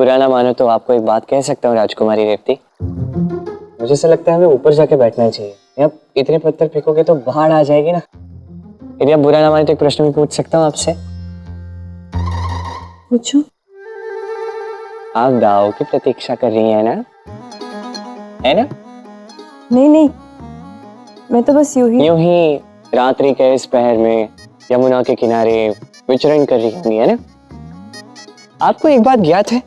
बुरा ना मानो तो आपको एक बात कह सकता हूँ राजकुमारी रेवती। मुझे ऐसा लगता है हमें ऊपर जाके बैठना चाहिए। आप इतने पत्थर फेंकोगे तो बाढ़ आ जाएगी ना। यदि आप बुरा ना माने तो एक प्रश्न भी पूछ सकता हूँ आपसे? पूछो। आप दाव की प्रतीक्षा कर रही हैं ना? है ना? नहीं नहीं, मैं तो बस यूं ही रात्रि के इस पहर में यमुना के किनारे विचरण कर रही होंगी, है ना? आपको एक बात ज्ञात है?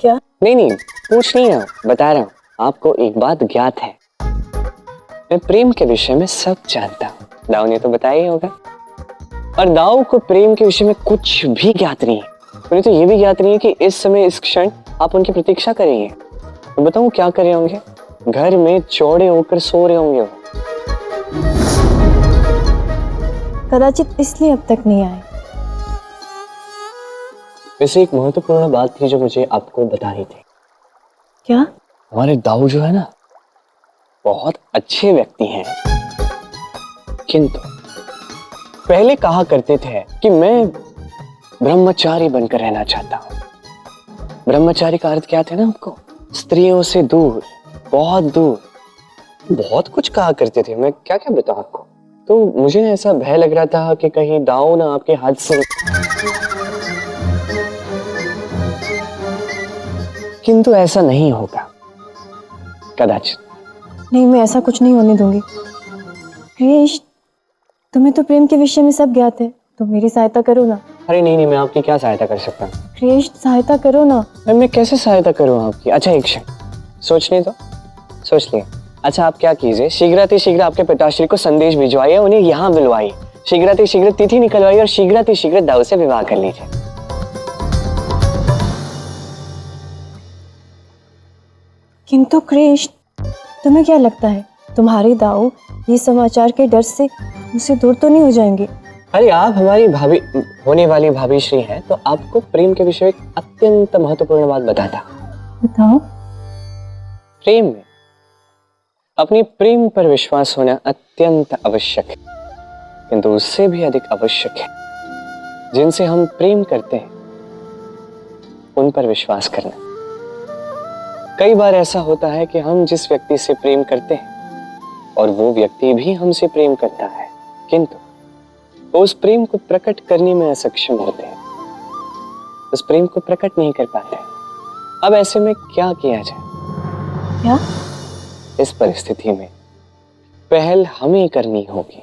क्या? नहीं, पूछ नहीं रहा हूँ, बता रहा हूँ। आपको एक बात ज्ञात है? मैं प्रेम के विषय में सब जानता हूँ। दाऊ ने तो बताया ही होगा। और दाऊ को प्रेम के विषय में कुछ भी ज्ञात नहीं है। उन्हें तो ये भी ज्ञात नहीं है कि इस समय इस क्षण आप उनकी प्रतीक्षा कर रही हैं। तो बताऊँ क्या कर रहे होंगे? घर में चौड़े होकर सो रहे होंगे वो। कदाचित इसलिए अब तक नहीं आए। वैसे एक महत्वपूर्ण बात थी जो मुझे आपको बतानी थी। क्या? हमारे दाऊ जो है ना, बहुत अच्छे व्यक्ति हैं, किंतु पहले कहा करते थे कि मैं ब्रह्मचारी बनकर रहना चाहता हूं। ब्रह्मचारी का अर्थ क्या था ना आपको? स्त्रियों से दूर, बहुत दूर। बहुत कुछ कहा करते थे, मैं क्या क्या बताऊं आपको। तो मुझे ऐसा भय लग रहा था कि कहीं दाऊ ना आपके हाथ से, किंतु ऐसा नहीं होगा कदाचित। नहीं, मैं ऐसा कुछ नहीं होने दूंगी। क्रिश, तुम्हें तो प्रेम के विषय में सब ज्ञात है, तो मेरी सहायता करो ना। अरे नहीं, मैं आपकी क्या सहायता कर सकता हूँ? क्रिश, सहायता करो ना। मैं कैसे सहायता करूँ आपकी? अच्छा एक क्षण सोचने दो, सोच लिया। अच्छा आप क्या कीजिए, शीघ्र आपके पिताश्री को संदेश भिजवाइए, उन्हें यहाँ बुलवाइए, शीघ्र तिथि निकलवाइए और शीघ्र दाऊ से विवाह कर लीजिए। किंतु क्रिश, तुम्हें क्या लगता है तुम्हारी दाऊ ये समाचार के डर से मुझसे दूर तो नहीं हो जाएंगे? अरे आप हमारी भाभी, होने वाली भाभी श्री हैं, तो आपको प्रेम के विषय में एक अत्यंत महत्वपूर्ण बात बताता। बताओ। प्रेम में अपनी प्रेम पर विश्वास होना अत्यंत आवश्यक है, किंतु उससे भी अधिक आवश्यक है जिनसे हम प्रेम करते हैं उन पर विश्वास करना। कई बार ऐसा होता है कि हम जिस व्यक्ति से प्रेम करते हैं और वो व्यक्ति भी हमसे प्रेम करता है, किंतु वो उस प्रेम को प्रकट करने में असक्षम होते हैं, उस प्रेम को प्रकट नहीं कर पाते। अब ऐसे में क्या किया जाए? क्या? इस परिस्थिति में पहल हमें करनी होगी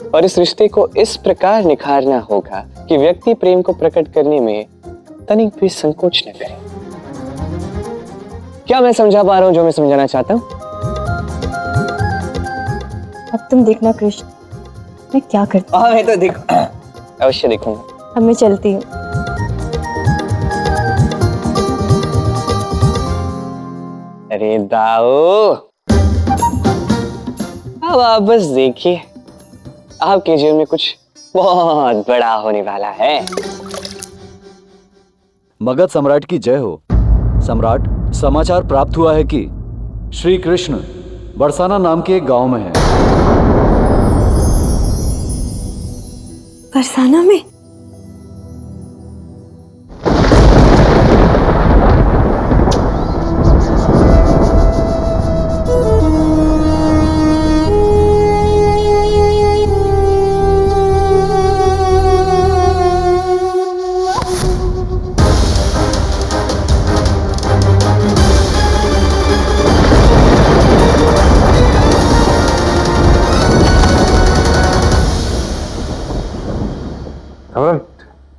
और इस रिश्ते को इस प्रकार निखारना होगा कि व्यक्ति प्रेम को प्रकट करने में तनिक भी संकोच न करे। क्या मैं समझा पा रहा हूं जो मैं समझाना चाहता हूं? अब तुम देखना कृष्ण, मैं क्या करती हूँ। मैं तो देखो, अवश्य देखूंगा। अब मैं चलती हूँ। अरे दाऊ, अब आप बस देखिए, आपके जीवन में कुछ बहुत बड़ा होने वाला है। मगध सम्राट की जय हो। सम्राट, समाचार प्राप्त हुआ है कि श्री कृष्ण बरसाना नाम के एक गांव में है। बरसाना में?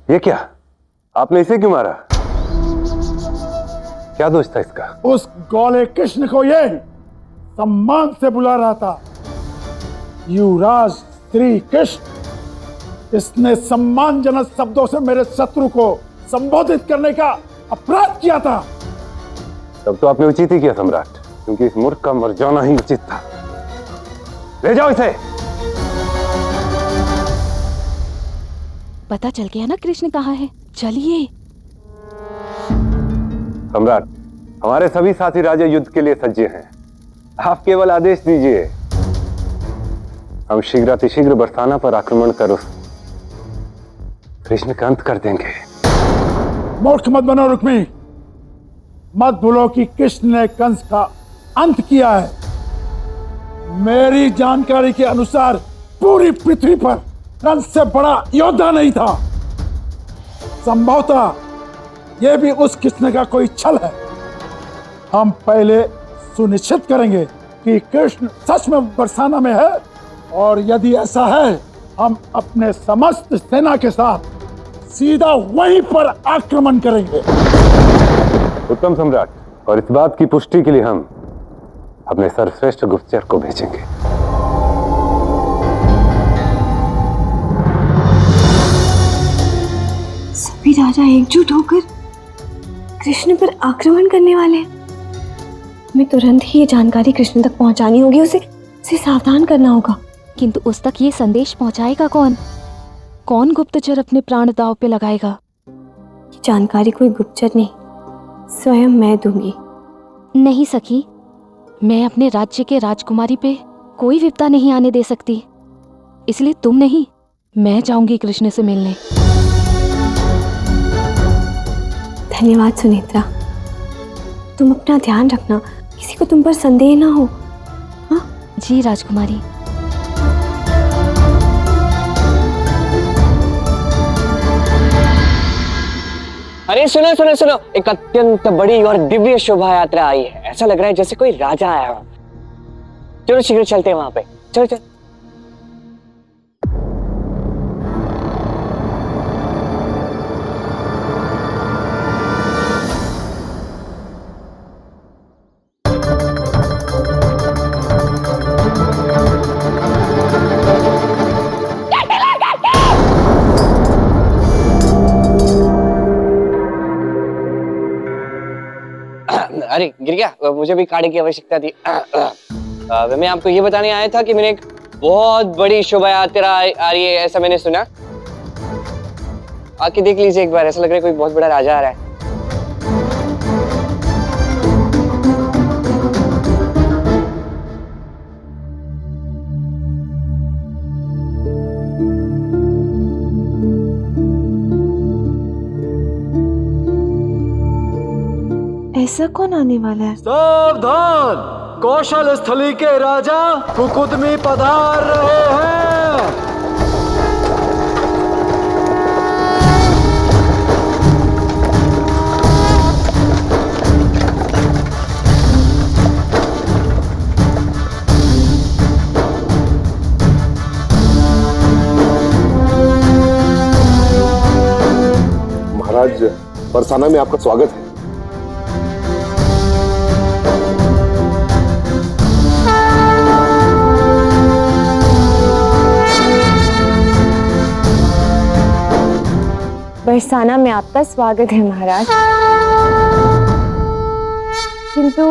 ये क्या? आपने इसे क्यों मारा? क्या दोष था इसका? उस गौले कृष्ण को ये सम्मान से बुला रहा था। युवराज श्री कृष्ण, इसने सम्मानजनक शब्दों से मेरे शत्रु को संबोधित करने का अपराध किया था। तब तो आपने उचित ही किया सम्राट, क्योंकि इस मूर्ख का मर जाना ही उचित था। ले जाओ इसे। पता चल गया ना कृष्ण कहाँ है, चलिए। सम्राट, हमारे सभी साथी राजा युद्ध के लिए सज्ज हैं। आप केवल आदेश दीजिए, हम शीघ्र बरसाना पर आक्रमण कर उस कृष्ण का अंत कर देंगे। मूर्ख मत बनो रुक्मी। मत भूलो कि कृष्ण ने कंस का अंत किया है। मेरी जानकारी के अनुसार पूरी पृथ्वी पर कंस से बड़ा योद्धा नहीं था। संभवतः यह भी उस कृष्ण का कोई छल है। हम पहले सुनिश्चित करेंगे कि कृष्ण सच में बरसाना में है, और यदि ऐसा है हम अपने समस्त सेना के साथ सीधा वहीं पर आक्रमण करेंगे। उत्तम सम्राट, और इस बात की पुष्टि के लिए हम अपने सर्वश्रेष्ठ गुप्तचर को भेजेंगे। सभी राजा एकजुट होकर कृष्ण पर आक्रमण करने वाले हैं। हमें तुरंत ही ये जानकारी कृष्ण तक पहुंचानी होगी, उसे सावधान करना होगा। किंतु उस तक ये संदेश पहुंचाएगा कौन? कौन गुप्तचर अपने प्राण दांव पे लगाएगा? ये जानकारी कोई गुप्तचर नहीं, स्वयं मैं दूंगी। नहीं सखी, मैं अपने राज्य के राजकुमारी पे कोई विपदा नहीं आने दे सकती। इसलिए तुम नहीं, मैं जाऊंगी कृष्ण से मिलने। धन्यवाद सुनेत्रा। तुम अपना ध्यान रखना, किसी को तुम पर संदेह ना हो। हाँ जी राजकुमारी। अरे सुनो सुनो सुनो, एक अत्यंत बड़ी और दिव्य शोभा यात्रा आई है। ऐसा लग रहा है जैसे कोई राजा आया हो। चलो शीघ्र चलते हैं वहां पे। चलो चलो। अरे गिर गया, मुझे भी काढ़े की आवश्यकता थी। मैं आपको ये बताने आया था कि मैंने एक बहुत बड़ी शोभा यात्रा आ रही है, ऐसा मैंने सुना। आके देख लीजिए एक बार, ऐसा लग रहा है कोई बहुत बड़ा राजा आ रहा है। ऐसा कौन आने वाला है? सावधान, कौशल स्थली के राजा कुकुदमी पधार रहे हैं। महाराज, बरसाना में आपका स्वागत है। बरसाना में आपका स्वागत है महाराज। किंतु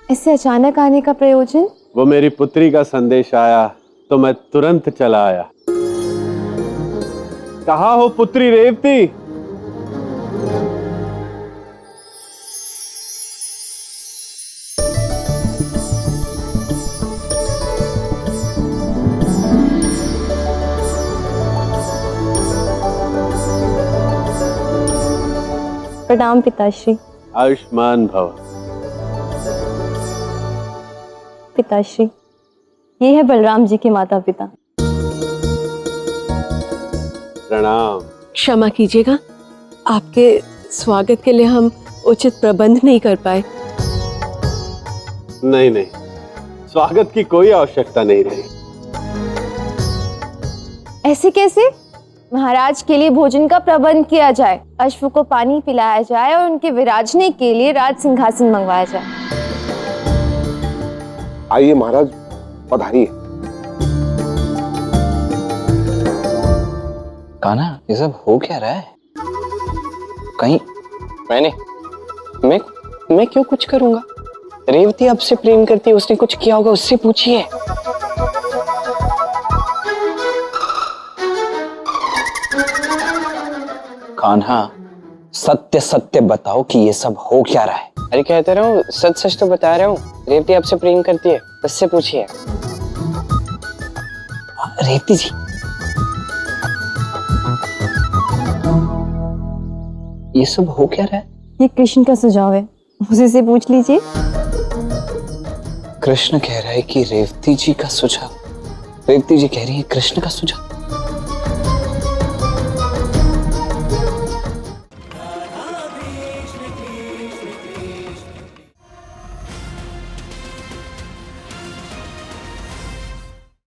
ऐसे अचानक आने का प्रयोजन? वो मेरी पुत्री का संदेश आया तो मैं तुरंत चला आया। कहाँ हो पुत्री रेवती? प्रणाम पिताश्री। आयुष्मान भव। पिताश्री, ये है बलराम जी के माता पिता। प्रणाम। क्षमा कीजिएगा, आपके स्वागत के लिए हम उचित प्रबंध नहीं कर पाए। नहीं नहीं, स्वागत की कोई आवश्यकता नहीं रही। ऐसे कैसे? महाराज के लिए भोजन का प्रबंध किया जाए, अश्व को पानी पिलाया जाए और उनके विराजने के लिए राज सिंहासन मंगवाया जाए। आइए महाराज, पधारिए। कान्हा, ये सब हो क्या रहा है? कहीं मैं क्यों कुछ करूंगा? रेवती आपसे प्रेम करती है, उसने कुछ किया होगा, उससे पूछिए। कान्हा, सत्य सत्य बताओ कि ये सब हो क्या रहा है? अरे कहते रहो, सच सच तो बता रहा हूँ। रेवती आपसे प्रेम करती है, उससे पूछिए। रेवती जी, ये सब हो क्या रहा है? ये कृष्ण का सुझाव है, उसी से पूछ लीजिए। कृष्ण कह रहा है कि रेवती जी का सुझाव, रेवती जी कह रही है कृष्ण का सुझाव।